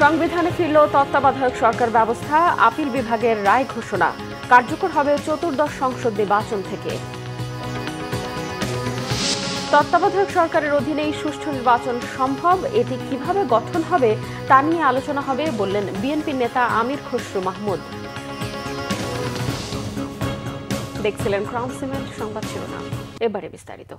সংবিধানে ফিরল তত্ত্বাবধায়ক সরকার ব্যবস্থা, আপিল বিভাগের রায় ঘোষণা কার্যকর হবে চতুর্দশ সংসদ নির্বাচন থেকে। তত্ত্বাবধায়ক সরকারের অধীনেই সুষ্ঠু নির্বাচন সম্ভব, এটি কিভাবে গঠন হবে তা নিয়ে আলোচনা হবে বললেন বিএনপি নেতা আমির খসরু মাহমুদ। দেখছিলেন ক্রাউন সিমেন্ট সংবাদ শিরোনাম, এবারে বিস্তারিত।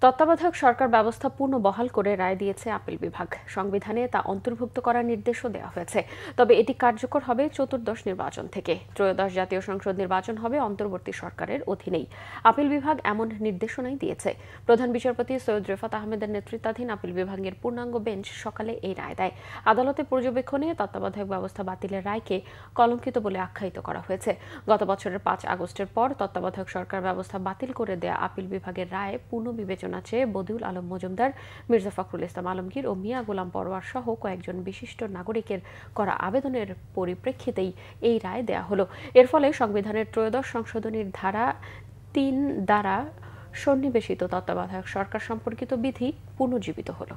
তত্ত্বাবধায়ক সরকার ব্যবস্থা পূর্ণ বহাল করে রায় দিয়েছে আপিল বিভাগ। সংবিধানে তা অন্তর্ভুক্ত করার নির্দেশও দেওয়া হয়েছে, তবে এটি কার্যকর হবে চতুর্দশ নির্বাচন থেকে। ত্রয়োদশ জাতীয় সংসদ নির্বাচন হবে অন্তর্বর্তী সরকারের অধীনেই। আপিল বিভাগ এমন নির্দেশনাই দিয়েছে। প্রধান বিচারপতি সৈয়দ রেফাত আহমেদের নেতৃত্বাধীন আপিল বিভাগের পূর্ণাঙ্গ বেঞ্চ সকালে এই রায় দেয়। আদালতের পর্যবেক্ষণে তত্ত্বাবধায়ক ব্যবস্থা বাতিলের রায়কে কলঙ্কিত বলে আখ্যায়িত করা হয়েছে। গত বছরের 5 আগস্টের পর তত্ত্বাবধায়ক সরকার ব্যবস্থা বাতিল করে দেয়া আপিল বিভাগের রায় পুনঃ বিবেচনা চেয়ে বদিউল আলম মজুমদার, মির্জা ফখরুল ইসলাম আলমগীর ও মিয়া গোলাম পরোয়ার সহ কয়েকজন বিশিষ্ট নাগরিকের করা আবেদনের পরিপ্রেক্ষিতেই এই রায় দেয়া হলো। এর ফলে সংবিধানের ত্রয়োদশ সংশোধনীর ধারা 3 দ্বারা সন্নিবেশিত তত্ত্বাবধায়ক সরকার সম্পর্কিত বিধি পুনর্জীবিত হলো।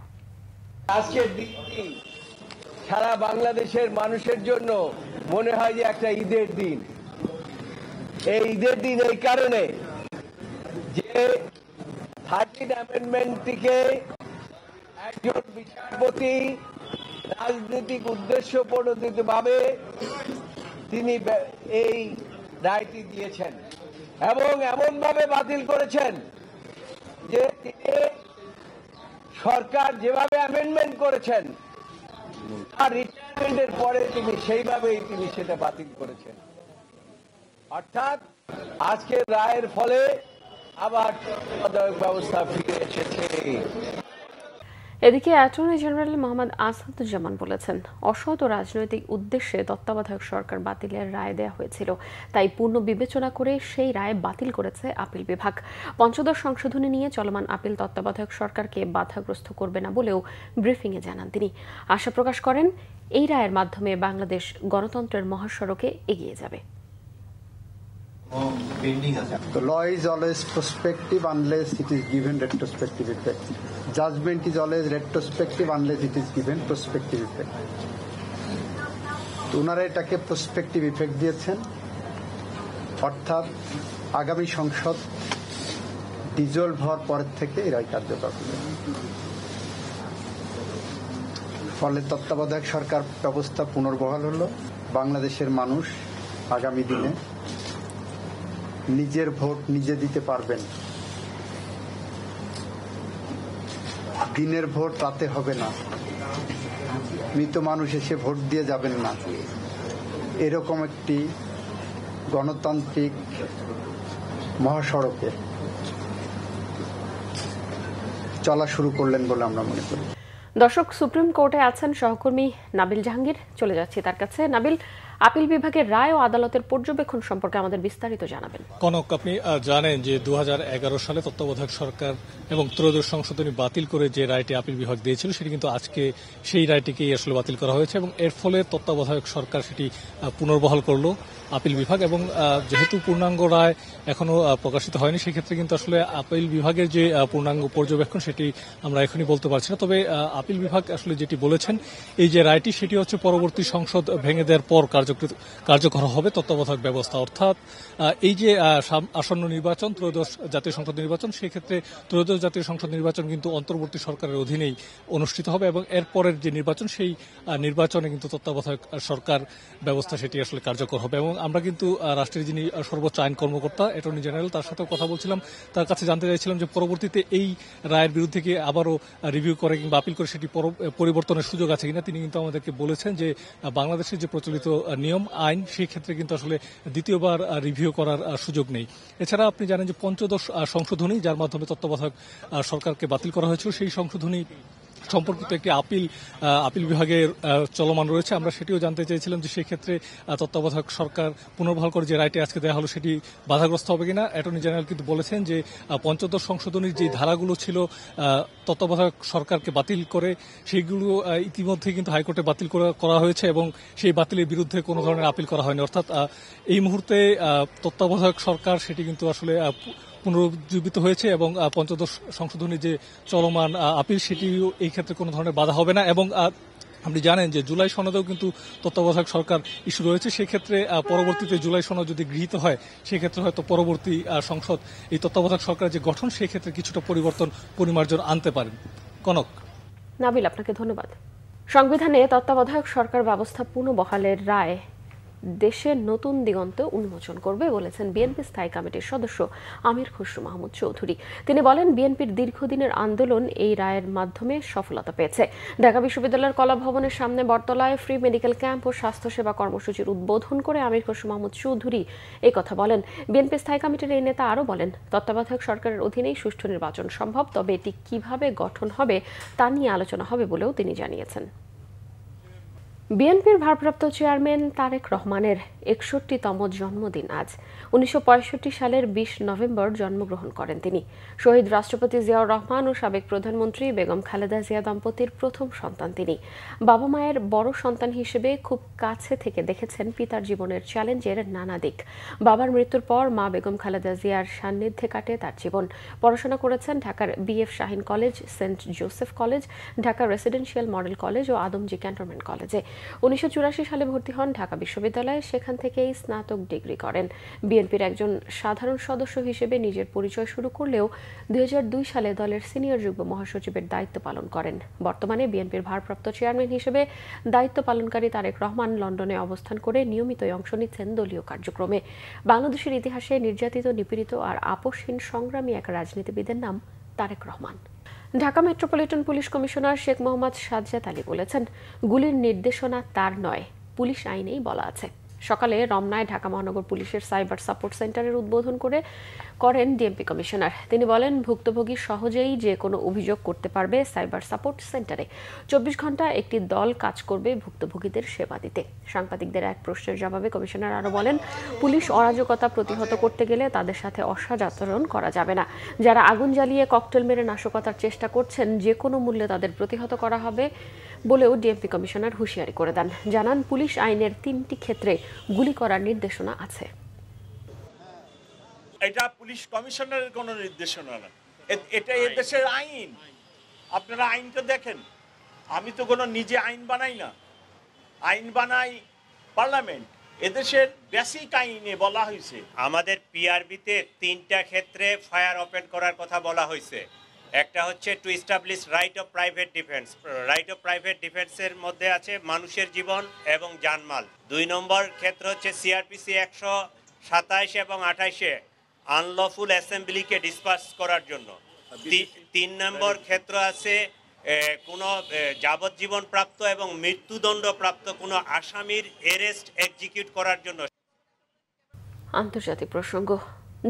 আজকের দিনটি সারা বাংলাদেশের মানুষের জন্য মনে হয় যে একটা ঈদের দিন। এই ঈদের দিন এই কারণে যে 13 অ্যামেন্ডমেন্টটিকে একজন বিচারপতি রাজনৈতিক উদ্দেশ্য প্রণোদিতভাবে তিনি এই রায়টি দিয়েছেন এবং এমনভাবে বাতিল করেছেন যে তিনি সরকার যেভাবে অ্যামেন্ডমেন্ট করেছেন তার রিটায়ারমেন্টের পরে তিনি সেইভাবেই তিনি সেটা বাতিল করেছেন। অর্থাৎ আজকের রায়ের ফলে আবার তত্ত্বাবধায়ক ব্যবস্থা ফিরে এসেছে। এদিকে অ্যাটর্নি জেনারেল মোহাম্মদ আসাদুজ্জামান বলেছেন, অসৎ ও রাজনৈতিক উদ্দেশ্যে তত্ত্বাবধায়ক সরকার বাতিলের রায় দেওয়া হয়েছিল, তাই পূর্ণ বিবেচনা করে সেই রায় বাতিল করেছে আপিল বিভাগ। পঞ্চদশ সংশোধনী নিয়ে চলমান আপিল তত্ত্বাবধায়ক সরকারকে বাধাগ্রস্ত করবে না বলেও ব্রিফিংয়ে জানান তিনি। আশা প্রকাশ করেন, এই রায়ের মাধ্যমে বাংলাদেশ গণতন্ত্রের মহাসড়কে এগিয়ে যাবে। The law is always prospective unless it is given retrospective effect. Judgment is always retrospective unless it is given prospective effect. ওনারা এটাকে প্রসপেক্টিভ ইফেক্ট দিয়েছেন, অর্থাৎ আগামী সংসদ ডিজলভ হওয়ার পরের থেকে এই রায় কার্যকর হবে। ফলে তত্ত্বাবধায়ক সরকার ব্যবস্থা পুনর্বহাল হলো। বাংলাদেশের মানুষ আগামী দিনে নিজের ভোট নিজে দিতে পারবেন। দিনের ভোট রাতে হবে না, মৃত মানুষ এসে ভোট দিয়ে যাবেন না। এরকম একটি গণতান্ত্রিক মহাসড়কে চলা শুরু করলেন বলে আমরা মনে করি। দর্শক, সুপ্রিম কোর্টে আছেন সহকর্মী নাবিল জাহাঙ্গীর, চলে যাচ্ছি তার কাছে। নাবিল, আপিল বিভাগের রায় ও আদালতের পর্যবেক্ষণ সম্পর্কে আমাদের বিস্তারিত জানাবেন। কনক, আপনি জানেন যে 2011 সালে তত্ত্বাবধায়ক সরকার এবং ত্রয়োদশ সংশোধনী বাতিল করে যে রায়টি আপিল বিভাগ দিয়েছিল সেটি কিন্তু আজকে সেই রায়টিকেই আসলে বাতিল করা হয়েছে এবং এর ফলে তত্ত্বাবধায়ক সরকার সেটি পুনর্বহাল করলো আপিল বিভাগ। এবং যেহেতু পূর্ণাঙ্গ রায় এখনো প্রকাশিত হয়নি, সেক্ষেত্রে কিন্তু আসলে আপিল বিভাগের যে পূর্ণাঙ্গ পর্যবেক্ষণ সেটি আমরা এখনই বলতে পারছি না। তবে আপিল বিভাগ আসলে যেটি বলেছেন, এই যে রায়টি সেটি হচ্ছে পরবর্তী সংসদ ভেঙে দেওয়ার পর কার্যকর হবে তত্ত্বাবধায়ক ব্যবস্থা। অর্থাৎ এই যে আসন্ন নির্বাচন, ত্রয়োদশ জাতীয় সংসদ নির্বাচন, সেক্ষেত্রে ত্রয়োদশ জাতীয় সংসদ নির্বাচন কিন্তু অন্তর্বর্তী সরকারের অধীনেই অনুষ্ঠিত হবে এবং এরপরের যে নির্বাচন সেই নির্বাচনে কিন্তু তত্ত্বাবধায়ক সরকার ব্যবস্থা সেটি আসলে কার্যকর হবে। এবং আমরা কিন্তু রাষ্ট্রের যিনি সর্বোচ্চ আইন কর্মকর্তা অ্যাটর্নি জেনারেল, তার সাথেও কথা বলছিলাম, তার কাছে জানতে চাইছিলাম যে পরবর্তীতে এই রায়ের বিরুদ্ধে কি আবারও রিভিউ করে কিংবা আপিল করে সেটি পরিবর্তনের সুযোগ আছে কিনা। তিনি কিন্তু আমাদেরকে বলেছেন যে বাংলাদেশের যে প্রচলিত নিয়ম আইন, সেই ক্ষেত্রে কিন্তু আসলে দ্বিতীয়বার রিভিউ করার সুযোগ নেই। এছাড়া আপনি জানেন যে পঞ্চদশ সংশোধনী, যার মাধ্যমে তত্ত্বাবধায়ক সরকারকে বাতিল করা হয়েছিল, সেই সংশোধনী সম্পর্কিত একটি আপিল বিভাগের চলমান রয়েছে। আমরা সেটিও জানতে চাইছিলাম যে সেক্ষেত্রে তত্ত্বাবধায়ক সরকার পুনর্বহাল করে যে রায়টি আজকে দেওয়া হলো সেটি বাধাগ্রস্ত হবে কিনা। অ্যাটর্নি জেনারেল কিন্তু বলেছেন যে পঞ্চদশ সংশোধনীর যে ধারাগুলো ছিল তত্ত্বাবধায়ক সরকারকে বাতিল করে, সেইগুলো ইতিমধ্যে কিন্তু হাইকোর্টে বাতিল করা হয়েছে এবং সেই বাতিলের বিরুদ্ধে কোনো ধরনের আপিল করা হয়নি। অর্থাৎ এই মুহূর্তে তত্ত্বাবধায়ক সরকার সেটি কিন্তু আসলে পুনরুজ্জীবিত হয়েছে এবং পঞ্চদশ সংশোধনীর যে চলমান আপিল সেটিও এই ক্ষেত্রে কোনো ধরনের বাধা হবে না। এবং আপনি জানেন যে জুলাই সনদেও কিন্তু তত্ত্বাবধায়ক সরকার ইস্যু রয়েছে। সেক্ষেত্রে পরবর্তীতে জুলাই সনদ যদি গৃহীত হয় সেক্ষেত্রে হয়তো পরবর্তী সংসদ এই তত্ত্বাবধায়ক সরকারের যে গঠন সেই ক্ষেত্রে কিছুটা পরিবর্তন পরিমার্জন আনতে পারেন। কনক। নাবিল, আপনাকে ধন্যবাদ। সংবিধানে তত্ত্বাবধায়ক সরকার ব্যবস্থা পুনর্বহালের রায় দেশের নতুন দিগন্ত উন্মোচন করবে বলেছেন বিএনপি স্থায়ী কমিটির সদস্য আমির খসরু মাহমুদ চৌধুরী। তিনি বলেন, বিএনপির দীর্ঘদিনের আন্দোলন এই রায়ের মাধ্যমে সফলতা পেয়েছে। ঢাকা বিশ্ববিদ্যালয়ের কলা ভবনের সামনে বটতলায় ফ্রি মেডিকেল ক্যাম্প ও স্বাস্থ্যসেবা কর্মসূচির উদ্বোধন করে আমির খসরু মাহমুদ চৌধুরী এই কথা বলেন। বিএনপি স্থায়ী কমিটির এই নেতা আরও বলেন, তত্ত্বাবধায়ক সরকারের অধীনেই সুষ্ঠু নির্বাচন সম্ভব, তবে এটি কিভাবে গঠন হবে তা নিয়ে আলোচনা হবে বলেও তিনি জানিয়েছেন। বিএনপির ভারপ্রাপ্ত চেয়ারম্যান তারেক রহমানের ৬১তম জন্মদিন আজ। ১৯৬৫ সালের ২০ নভেম্বর জন্মগ্রহণ করেন তিনি। শহীদ রাষ্ট্রপতি জিয়াউর রহমান ও সাবেক প্রধানমন্ত্রী বেগম খালেদা জিয়া দম্পতির প্রথম সন্তান তিনি। বাবা মায়ের বড় সন্তান হিসেবে খুব কাছে থেকে দেখেছেন পিতার জীবনের চ্যালেঞ্জের নানা দিক। বাবার মৃত্যুর পর মা বেগম খালেদা জিয়ার সান্নিধ্যে কাটে তার জীবন। পড়াশোনা করেছেন ঢাকার BF Shaheen college, saint Joseph college, Dhaka residential model college ও আদমজী ক্যান্টনমেন্ট কলেজে। ১৯৮৪ সালে ভর্তি হন ঢাকা বিশ্ববিদ্যালয়ে, সেখান থেকেই স্নাতক ডিগ্রি করেন। বিএনপির একজন সাধারণ সদস্য হিসেবে নিজের পরিচয় শুরু করলেও ২০০২ সালে দলের সিনিয়র যুগ্ম মহাসচিবের দায়িত্ব পালন করেন। বর্তমানে বিএনপির ভারপ্রাপ্ত চেয়ারম্যান হিসেবে দায়িত্ব পালনকারী তারেক রহমান লন্ডনে অবস্থান করে নিয়মিতই অংশ নিচ্ছেন দলীয় কার্যক্রমে। বাংলাদেশের ইতিহাসে নির্যাতিত, নিপীড়িত আর আপোষহীন সংগ্রামী এক রাজনীতিবিদের নাম Tarique Rahman. Dhaka metropolitan police commissioner Sheikh Mohammad Sajjad Ali বলেছেন, গুলির নির্দেশনা তার নয়, পুলিশ আইনেই বলা আছে। সকালে রমনায় ঢাকা মহানগর পুলিশের সাইবার সাপোর্ট সেন্টারের উদ্বোধন করেন ডিএমপি কমিশনার। তিনি বলেন, ভুক্তভোগী সহজেই যে কোনো অভিযোগ করতে পারবে সাইবার সাপোর্ট সেন্টারে। ২৪ ঘন্টা একটি দল কাজ করবে ভুক্তভোগীদের সেবা দিতে। সাংবাদিকদের এক প্রশ্নের জবাবে কমিশনার আরও বলেন, পুলিশ অরাজকতা প্রতিহত করতে গেলে তাদের সাথে অসদাচরণ করা যাবে না। যারা আগুন জ্বালিয়ে ককটেল মেরে নাশকতার চেষ্টা করছেন, যে কোনো মূল্যে তাদের প্রতিহত করা হবে বলেও ডিএমপি কমিশনার হুঁশিয়ারি করে দেন। জানান, পুলিশ আইনের ৩টি ক্ষেত্রে গুলি করার নির্দেশনা আছে। এটা পুলিশ কমিশনারের কোনো নির্দেশনা না, এটা এদেশের আইন। আপনারা আইনটা দেখেন। আমি তো কোনো নিজে আইন বানাই না, আইন বানাই পার্লামেন্ট। এদেশের বেসিক আইনে বলা হয়েছে আমাদের পিআরবিতে 3টা ক্ষেত্রে ফায়ার ওপেন করার কথা বলা হয়েছে। একটা হচ্ছে to establish right of private defence. Right of private ডিফেন্সের মধ্যে আছে মানুষের জীবন এবং জানমাল। 2 নম্বর ক্ষেত্র হচ্ছে সিআরপিসি 127 এবং 28-এ আনলফুল অ্যাসেম্বলিকে ডিসপার্স করার জন্য। 3 নম্বর ক্ষেত্র আছে কোনো যাবজ্জীবন প্রাপ্ত এবং মৃত্যুদণ্ড প্রাপ্ত কোনো আসামির অ্যারেস্ট এক্সিকিউট করার জন্য। আন্তর্জাতিক প্রসঙ্গ।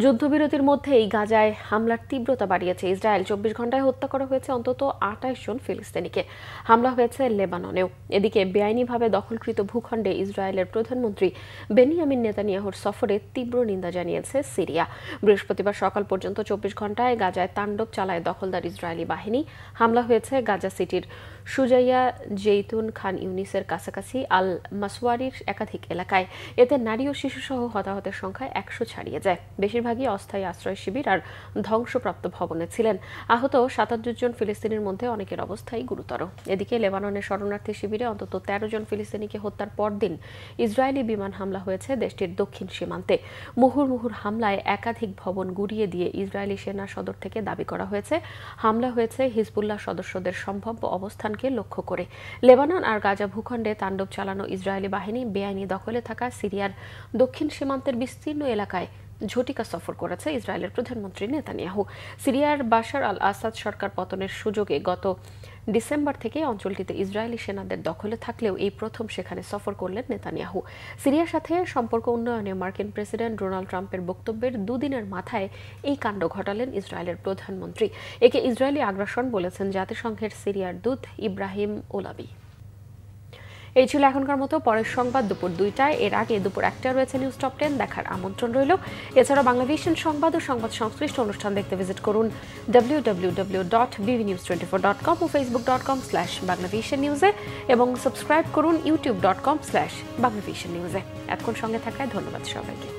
যুদ্ধবিরতির মধ্যেই গাজায় হামলার তীব্রতা বাড়িয়েছে ইসরায়েল। ২৪ ঘন্টায় হত্যা করা হয়েছে অন্তত ২৮ জন ফিলিস্তিনিকে। হামলা হয়েছে লেবাননেও। এদিকে বেআইনিভাবে দখলকৃত ভূখণ্ডে ইসরায়েলের প্রধানমন্ত্রী বেনিয়ামিন নেতানিয়াহুর সফরে তীব্র নিন্দা জানিয়েছে সিরিয়া। বৃহস্পতিবার সকাল পর্যন্ত ২৪ ঘন্টায় গাজায় তাণ্ডব চালায় দখলদার ইসরায়েলি বাহিনী। হামলা হয়েছে গাজা সিটির সুজাইয়া, জেইতুন, খান ইউনিসের কাছাকাছি আল মাসওয়ারির একাধিক এলাকায়। এতে নারী ও শিশুসহ হতাহতের সংখ্যা ১০০ ছাড়িয়ে যায়। বেশিরভাগই অস্থায়ী আশ্রয় শিবির আর ধ্বংসপ্রাপ্ত ভবনে ছিলেন। আহত ৭৭ জন ফিলিস্তিনির মধ্যে অনেকের অবস্থাই গুরুতর। এদিকে লেবাননের শরণার্থী শিবিরে অন্তত ১৩ জন ফিলিস্তিনিকে হত্যার পরদিন ইসরায়েলি বিমান হামলা হয়েছে দেশটির দক্ষিণ সীমান্তে। মুহুর্মুহুর হামলায় একাধিক ভবন গুড়িয়ে দিয়ে ইসরায়েলি সেনা সদর থেকে দাবি করা হয়েছে হামলা হয়েছে হিজবুল্লাহ সদস্যদের সম্ভাব্য অবস্থানকে লক্ষ্য করে। লেবানন আর গাজা ভূখণ্ডে তাণ্ডব চালানো ইসরায়েলি বাহিনী বেআইনি দখলে থাকা সিরিয়ার দক্ষিণ সীমান্তের বিস্তীর্ণ এলাকায় ঝটিকা সফর করেছে ইসরায়েলের প্রধানমন্ত্রী নেতানিয়াহু। সিরিয়ার বাশার আল আসাদ সরকার পতনের সুযোগে গত ডিসেম্বর থেকে অঞ্চলটিতে ইসরায়েলি সেনাদের দখলে থাকলেও এই প্রথম সেখানে সফর করলেন নেতানিয়াহু। সিরিয়ার সাথে সম্পর্ক উন্নয়নে মার্কিন প্রেসিডেন্ট ডোনাল্ড ট্রাম্পের বক্তব্যের 2 দিনের মাথায় এই কাণ্ড ঘটালেন ইসরায়েলের প্রধানমন্ত্রী। একে ইসরায়েলি আগ্রাসন বলেছেন জাতিসংঘের সিরিয়ার দূত ইব্রাহিম ওলাবি। এই ছিল এখনকার মতো। পরের সংবাদ দুপুর 2টায়। এর আগে দুপুর 1টায় রয়েছে নিউজ টপ 10 দেখার আমন্ত্রণ রইল। এছাড়া বাংলাভিশন সংবাদ ও সংবাদ সংশ্লিষ্ট অনুষ্ঠান দেখতে ভিজিট করুন www.bvnews24.com ও facebook.com/banglavishnnews এবং সাবস্ক্রাইব করুন youtube.com/banglavishnnews। এতক্ষণ সঙ্গে থাকায় ধন্যবাদ সবাইকে।